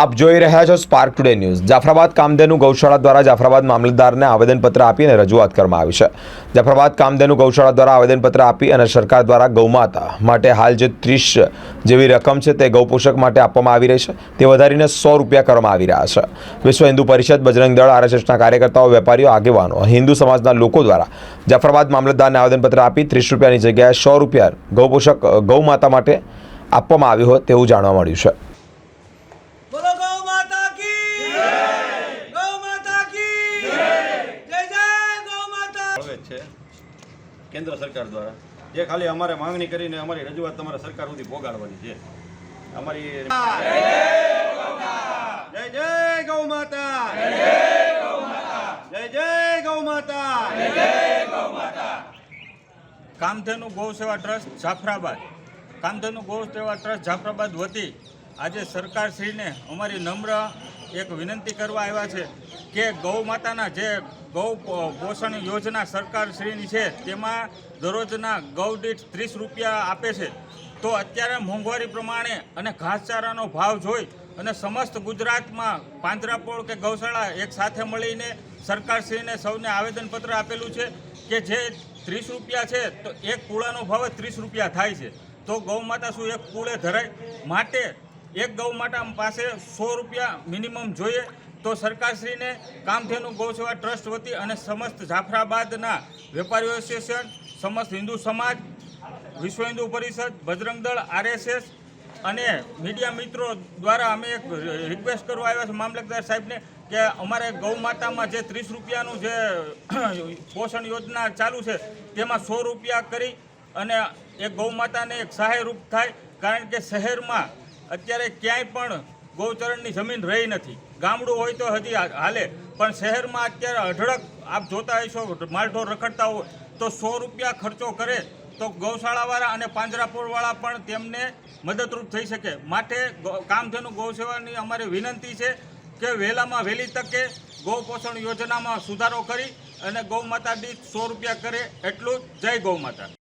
આપ જોઈ રહ્યા છો Spark Today News. Jafrabad Kamdhenu Gaushala દ્વારા જાફરાબાદ મામલતદારને આવેદનપત્ર આપીને રજૂઆત કરવામાં આવી છે। જાફરાબાદ કામધેનુ ગૌશાળા દ્વારા આવેદનપત્ર આપી અને સરકાર દ્વારા ગૌમાતા માટે હાલ જે 30 જેવી રકમ છે તે ગૌપોષક માટે આપવામાં આવી રહી છે તે વધારીને 100 રૂપિયા કરવામાં આવી રહ્યા છે। વિશ્વ હિન્દુ પરિષદ, બજરંગ દળ, આરએસએસના કાર્યકર્તાઓ, વેપારીઓ, આગેવાનો, હિન્દુ સમાજના લોકો દ્વારા જાફરાબાદ મામલતદારને આવેદનપત્ર આપી 30 રૂપિયાની જગ્યાએ 100 રૂપિયા ગૌપોષક ગૌમાતા માટે આપવામાં આવ્યું હોય તેવું જાણવા મળ્યું છે। बोलो गौ माता की गौ माता की जय जय गौ माता। આવે છે કેન્દ્ર સરકાર દ્વારા જે ખાલી અમારે માંગણી કરીને અમારી રજૂઆત તમારા સરકાર સુધી પહોંચાડવાની છે। અમારી જય જય ગૌ માતા, જય જય ગૌ માતા। કામધેનુ ગૌ સેવા ટ્રસ્ટ જાફરાબાદ, કામધેનુ ગૌ સેવા ટ્રસ્ટ જાફરાબાદ વતી આજે સરકારશ્રીને અમારી નમ્ર એક વિનંતી કરવા આવ્યા છે કે ગૌ માતાના જે ગૌ પોષણ યોજના સરકારશ્રીની છે તેમાં દરરોજના ગૌ દીઠ 30 રૂપિયા આપે છે। તો અત્યારે મોંઘવારી પ્રમાણે અને ઘાસચારાનો ભાવ જોઈ અને સમસ્ત ગુજરાતમાં પાંજરાપોળ કે ગૌશાળા એક સાથે મળીને સરકારશ્રીને સૌને આવેદનપત્ર આપેલું છે કે જે 30 રૂપિયા છે તો એક પૂળાનો ભાવ 30 રૂપિયા થાય છે। તો ગૌ માતા શું એક પૂળે ધરાય, માટે એક ગૌ માતા પાસે 100 રૂપિયા મિનિમમ જોઈએ। તો સરકારશ્રીને કામધેનુ ગૌ સેવા ટ્રસ્ટ વતી અને સમસ્ત જાફરાબાદના વેપારીઓ એસોસિએશન, સમસ્ત હિન્દુ સમાજ, વિશ્વ હિન્દુ પરિષદ, બજરંગ દળ, આરએસએસ અને મીડિયા મિત્રો દ્વારા અમે એક રિક્વેસ્ટ કરવા આવ્યા છે મામલતદાર સાહેબને કે અમારે ગૌ માતામાં જે 30 રૂપિયાનું જે પોષણ યોજના ચાલુ છે તેમાં 100 રૂપિયા કરી અને એ ગૌ માતાને એક સહાયરૂપ થાય। કારણ કે શહેરમાં અત્યારે ક્યાંય પણ ગૌચરણની જમીન રહી નથી। ગામડું હોય તો હજી હાલે, પણ શહેરમાં અત્યારે અઢળક આપ જોતા હશો માલઢોર રખડતા હોય તો 100 રૂપિયા ખર્ચો કરે તો ગૌશાળાવાળા અને પાંજરાપોળવાળા પણ તેમને મદદરૂપ થઈ શકે। માટે કામધેનુ ગૌ સેવાની અમારી વિનંતી છે કે વહેલામાં વહેલી તકે ગૌ પોષણ યોજનામાં સુધારો કરી અને ગૌ માતા દીઠ 100 રૂપિયા કરે, એટલું જ। જય ગૌ માતા।